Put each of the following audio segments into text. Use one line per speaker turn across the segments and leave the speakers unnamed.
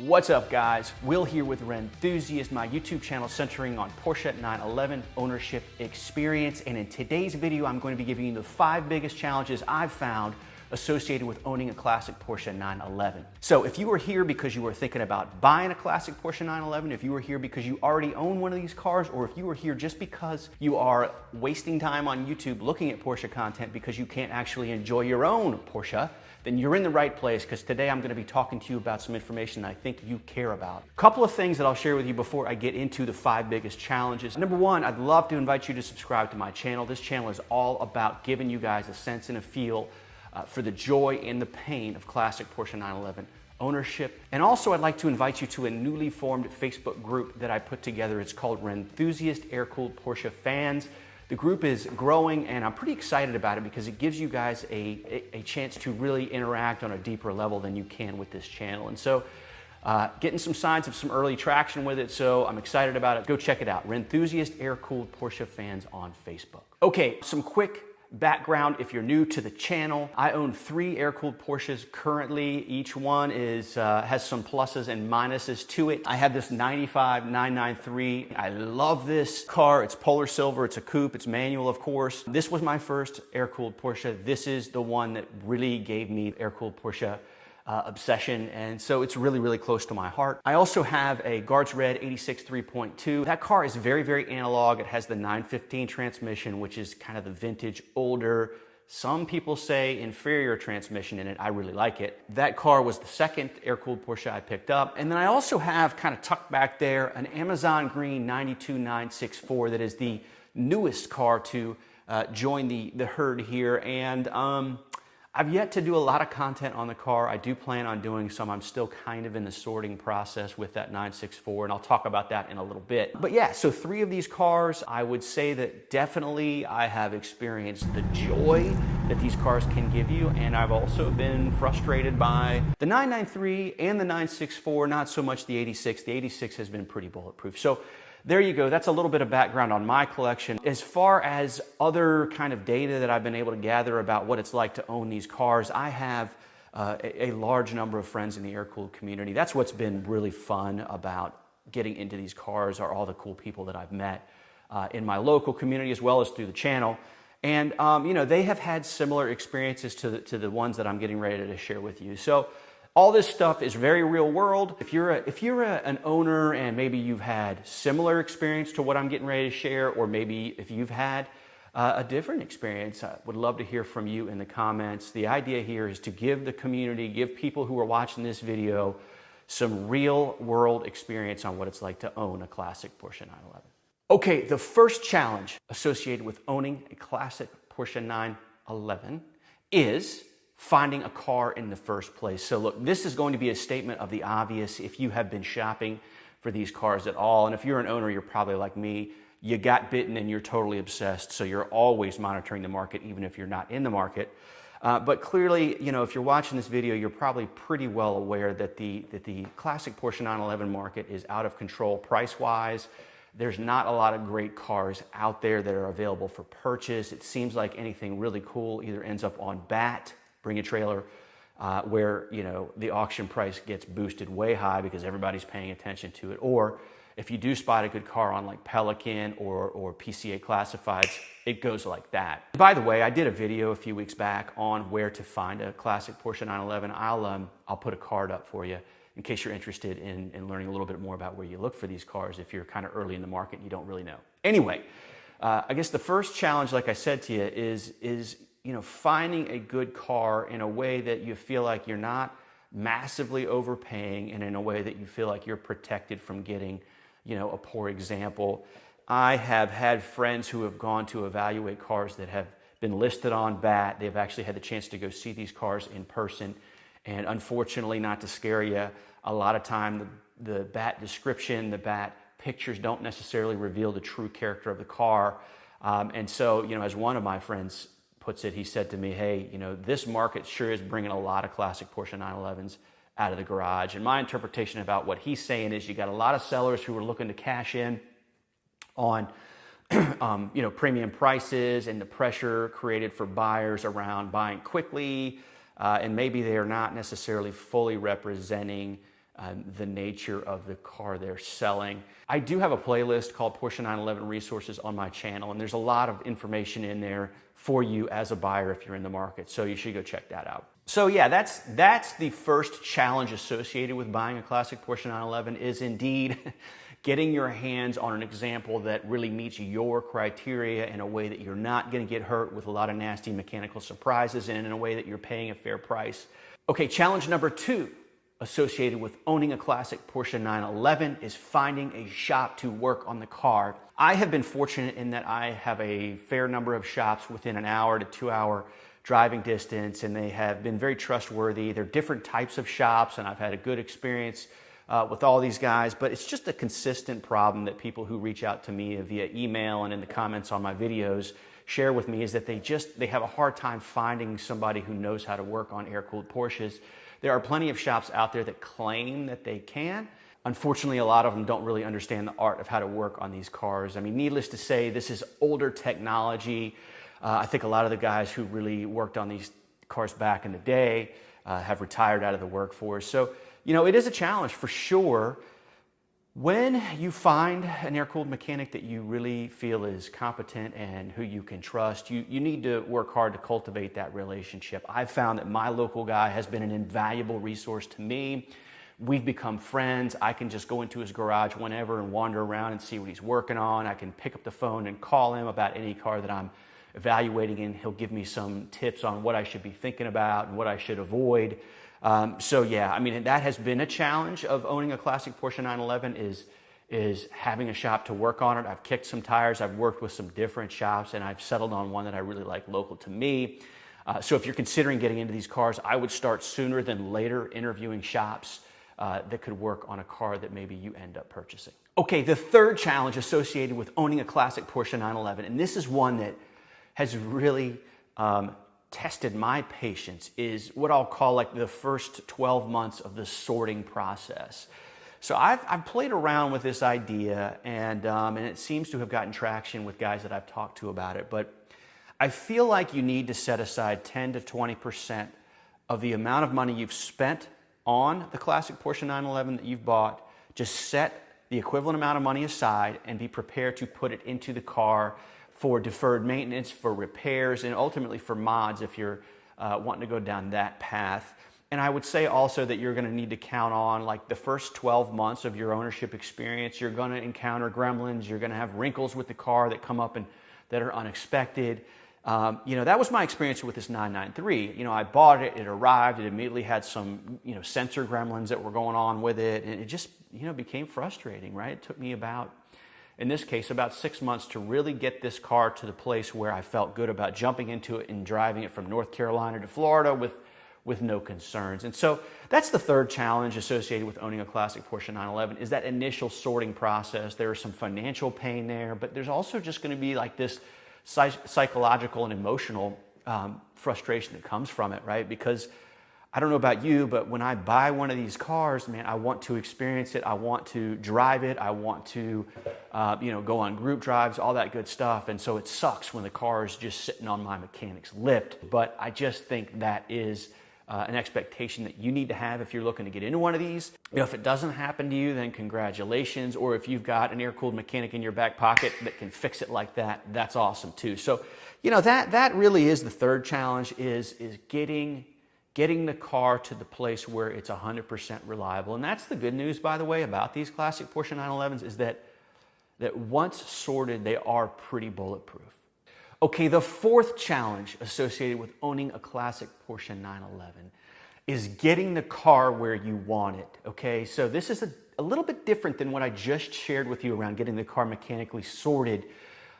What's up, guys? Will here with Rennthusiast, my YouTube channel centering on Porsche 911 ownership experience. And in today's video, I'm going to be giving you the 5 biggest challenges I've found associated with owning a classic Porsche 911. So if you were here because you were thinking about buying a classic Porsche 911, if you were here because you already own one of these cars, or if you were here just because you are wasting time on YouTube looking at Porsche content because you can't actually enjoy your own Porsche, then you're in the right place, because today I'm going to be talking to you about some information I think you care about. A couple of things that I'll share with you before I get into the 5 biggest challenges. Number 1, I'd love to invite you to subscribe to my channel. This channel is all about giving you guys a sense and a feel for the joy and the pain of classic Porsche 911 ownership. And also I'd like to invite you to a newly formed Facebook group that I put together. It's called Rennthusiast Air-Cooled Porsche Fans. The group is growing, and I'm pretty excited about it because it gives you guys a chance to really interact on a deeper level than you can with this channel. And so getting some signs of some early traction with it, so I'm excited about it. Go check it out, Rennthusiast Air-Cooled Porsche Fans on Facebook. Okay, some quick background if you're new to the channel. I own 3 air-cooled Porsches currently. Each one has some pluses and minuses to it. I have this 95 993. I love this car. It's polar silver. It's a coupe. It's manual, of course. This was my first air-cooled Porsche. This is the one that really gave me air-cooled Porsche obsession, and so it's really, really close to my heart. I also have a Guards Red 86 3.2. That car is very, very analog. It has the 915 transmission, which is kind of the vintage, older, some people say inferior transmission in it. I really like it. That car was the second air-cooled Porsche I picked up. And then I also have, kind of tucked back there, an Amazon Green 92964 that is the newest car to join the herd here. And I've yet to do a lot of content on the car. I do plan on doing some. I'm still kind of in the sorting process with that 964, and I'll talk about that in a little bit. But yeah, so 3 of these cars, I would say that definitely I have experienced the joy that these cars can give you, and I've also been frustrated by the 993 and the 964, not so much the 86. The 86 has been pretty bulletproof. So there you go. That's a little bit of background on my collection. As far as other kind of data that I've been able to gather about what it's like to own these cars, I have a large number of friends in the air-cooled community. That's what's been really fun about getting into these cars, are all the cool people that I've met in my local community as well as through the channel. And you know, they have had similar experiences to the ones that I'm getting ready to share with you. So all this stuff is very real world. If you're an owner and maybe you've had similar experience to what I'm getting ready to share, or maybe if you've had a different experience, I would love to hear from you in the comments. The idea here is to give the community, give people who are watching this video some real world experience on what it's like to own a classic Porsche 911. Okay, the first challenge associated with owning a classic Porsche 911 is finding a car in the first place. So look, this is going to be a statement of the obvious if you have been shopping for these cars at all. And if you're an owner, you're probably like me. You got bitten and you're totally obsessed. So you're always monitoring the market, even if you're not in the market. But clearly, you know, if you're watching this video, you're probably pretty well aware that the classic Porsche 911 market is out of control price-wise. There's not a lot of great cars out there that are available for purchase. It seems like anything really cool either ends up on BAT, BringATrailer, where, you know, the auction price gets boosted way high because everybody's paying attention to it. Or if you do spot a good car on like Pelican or PCA Classifieds, it goes like that. By the way, I did a video a few weeks back on where to find a classic Porsche 911. I'll put a card up for you in case you're interested in learning a little bit more about where you look for these cars if you're kind of early in the market and you don't really know. Anyway, I guess the first challenge, like I said to you, is you know, finding a good car in a way that you feel like you're not massively overpaying, and in a way that you feel like you're protected from getting, you know, a poor example. I have had friends who have gone to evaluate cars that have been listed on BAT. They've actually had the chance to go see these cars in person. And unfortunately, not to scare you, a lot of time the BAT description, the BAT pictures don't necessarily reveal the true character of the car. And so, you know, as one of my friends puts it, he said to me, hey, you know, this market sure is bringing a lot of classic Porsche 911s out of the garage. And my interpretation about what he's saying is you got a lot of sellers who are looking to cash in on you know, premium prices and the pressure created for buyers around buying quickly, and maybe they are not necessarily fully representing the nature of the car they're selling. I do have a playlist called Porsche 911 Resources on my channel, and there's a lot of information in there for you as a buyer if you're in the market, so you should go check that out. So yeah, that's the first challenge associated with buying a classic Porsche 911 is indeed getting your hands on an example that really meets your criteria in a way that you're not going to get hurt with a lot of nasty mechanical surprises and in a way that you're paying a fair price. Okay, challenge number 2 associated with owning a classic Porsche 911 is finding a shop to work on the car. I have been fortunate in that I have a fair number of shops within an hour to 2 hour driving distance, and they have been very trustworthy. They're different types of shops, and I've had a good experience with all these guys, but it's just a consistent problem that people who reach out to me via email and in the comments on my videos share with me is that they have a hard time finding somebody who knows how to work on air-cooled Porsches. There are plenty of shops out there that claim that they can. Unfortunately, a lot of them don't really understand the art of how to work on these cars. I mean, needless to say, this is older technology. I think a lot of the guys who really worked on these cars back in the day have retired out of the workforce. So, you know, it is a challenge for sure. When you find an air-cooled mechanic that you really feel is competent and who you can trust, you need to work hard to cultivate that relationship. I've found that my local guy has been an invaluable resource to me. We've become friends. I can just go into his garage whenever and wander around and see what he's working on. I can pick up the phone and call him about any car that I'm evaluating, and he'll give me some tips on what I should be thinking about and what I should avoid. So yeah, I mean, that has been a challenge of owning a classic Porsche 911 is having a shop to work on it. I've kicked some tires, I've worked with some different shops, and I've settled on one that I really like local to me. So if you're considering getting into these cars, I would start sooner than later interviewing shops that could work on a car that maybe you end up purchasing. Okay, the third challenge associated with owning a classic Porsche 911, and this is one that has really tested my patience, is what I'll call like the first 12 months of the sorting process. So I've played around with this idea, and it seems to have gotten traction with guys that I've talked to about it, but I feel like you need to set aside 10 to 20% of the amount of money you've spent on the classic Porsche 911 that you've bought. Just set the equivalent amount of money aside and be prepared to put it into the car for deferred maintenance, for repairs, and ultimately for mods if you're wanting to go down that path. And I would say also that you're going to need to count on, like, the first 12 months of your ownership experience, you're going to encounter gremlins, you're going to have wrinkles with the car that come up and that are unexpected. You know, that was my experience with this 993. You know, I bought it, it arrived, it immediately had some, you know, sensor gremlins that were going on with it, and it just, you know, became frustrating, right? It took me about, in this case, about 6 months to really get this car to the place where I felt good about jumping into it and driving it from North Carolina to Florida with no concerns. And so that's the third challenge associated with owning a classic Porsche 911, is that initial sorting process. There is some financial pain there, but there's also just going to be like this psychological and emotional frustration that comes from it, right? Because I don't know about you, but when I buy one of these cars, man, I want to experience it. I want to drive it. I want to, you know, go on group drives, all that good stuff. And so it sucks when the car is just sitting on my mechanic's lift. But I just think that is an expectation that you need to have if you're looking to get into one of these. You know, if it doesn't happen to you, then congratulations. Or if you've got an air-cooled mechanic in your back pocket that can fix it like that, that's awesome too. So, you know, that really is the third challenge, is getting the car to the place where it's 100% reliable. And that's the good news, by the way, about these classic Porsche 911s, is that once sorted, they are pretty bulletproof. Okay, the fourth challenge associated with owning a classic Porsche 911 is getting the car where you want it, okay? So this is a little bit different than what I just shared with you around getting the car mechanically sorted.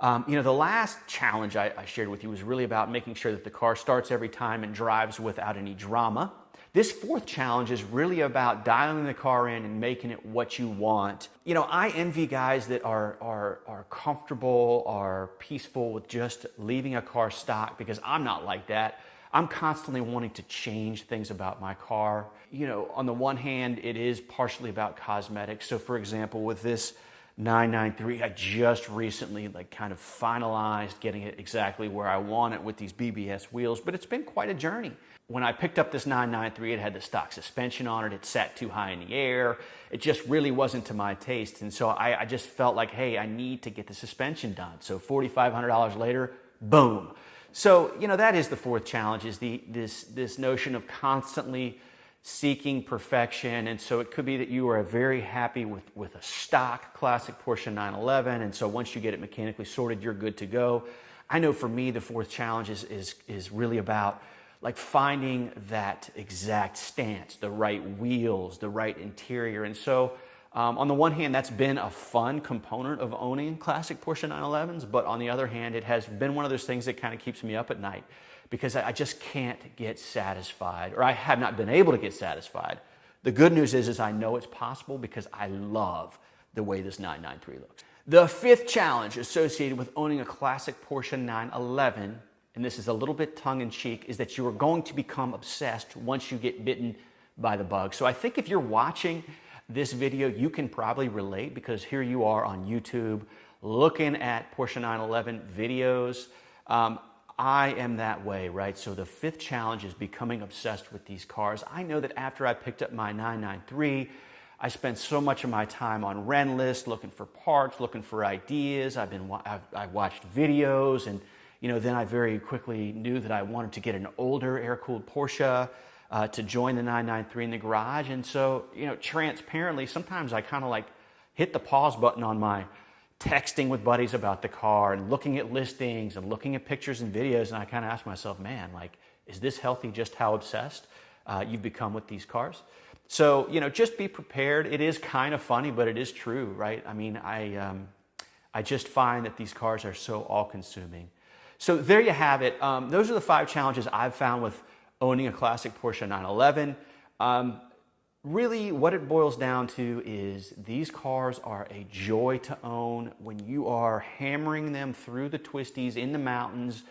You know, the last challenge I shared with you was really about making sure that the car starts every time and drives without any drama. This fourth challenge is really about dialing the car in and making it what you want. You know, I envy guys that are comfortable, are peaceful with just leaving a car stock, because I'm not like that. I'm constantly wanting to change things about my car. You know, on the one hand, it is partially about cosmetics. So for example, with this 993. I just recently kind of finalized getting it exactly where I want it with these BBS wheels, but it's been quite a journey. When I picked up this 993, it had the stock suspension on it. It sat too high in the air. It just really wasn't to my taste. And so I just felt like, hey, I need to get the suspension done. So $4,500 later, boom. So, that is the fourth challenge, is this notion of constantly seeking perfection. And so it could be that you are very happy with a stock classic Porsche 911. And so once you get it mechanically sorted, you're good to go. I know for me, the fourth challenge is really about finding that exact stance, the right wheels, the right interior. And so on the one hand, that's been a fun component of owning classic Porsche 911s, but on the other hand, it has been one of those things that kind of keeps me up at night, because I just can't get satisfied, or I have not been able to get satisfied. The good news is I know it's possible, because I love the way this 993 looks. The fifth challenge associated with owning a classic Porsche 911, and this is a little bit tongue-in-cheek, is that you are going to become obsessed once you get bitten by the bug. So I think if you're watching this video, you can probably relate, because here you are on YouTube looking at Porsche 911 videos. I am that way, right? So the fifth challenge is becoming obsessed with these cars. I know that after I picked up my 993, I spent so much of my time on Rennthusiast looking for parts, looking for ideas. I watched videos, and then I very quickly knew that I wanted to get an older air-cooled Porsche to join the 993 in the garage. And so, transparently, sometimes I kind of hit the pause button on my texting with buddies about the car and looking at listings and looking at pictures and videos. And I kind of ask myself, man, is this healthy, just how obsessed you've become with these cars? So, just be prepared. It is kind of funny, but it is true, right? I mean, I just find that these cars are so all-consuming. So there you have it. Those are the 5 challenges I've found with owning a classic Porsche 911. Really, what it boils down to is these cars are a joy to own. When you are hammering them through the twisties in the mountains,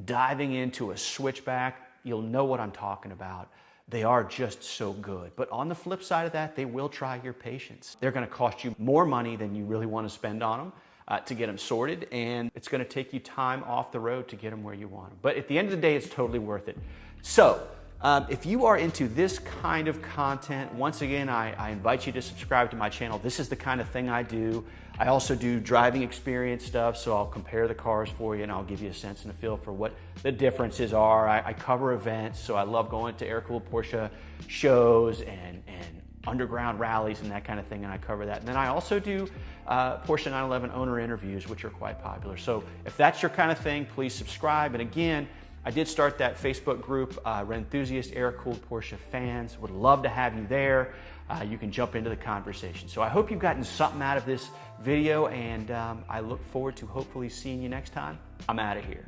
diving into a switchback, you'll know what I'm talking about. They are just so good. But on the flip side of that, they will try your patience. They're going to cost you more money than you really want to spend on them to get them sorted, and it's going to take you time off the road to get them where you want them. But at the end of the day, it's totally worth it. So, if you are into this kind of content, once again, I invite you to subscribe to my channel. This is the kind of thing I do. I also do driving experience stuff, so I'll compare the cars for you, and I'll give you a sense and a feel for what the differences are. I cover events, so I love going to air-cooled Porsche shows and underground rallies and that kind of thing, and I cover that. And then I also do Porsche 911 owner interviews, which are quite popular. So if that's your kind of thing, please subscribe. And again, I did start that Facebook group, Rennthusiast Air-Cooled Porsche Fans. Would love to have you there. You can jump into the conversation. So I hope you've gotten something out of this video, and I look forward to hopefully seeing you next time. I'm out of here.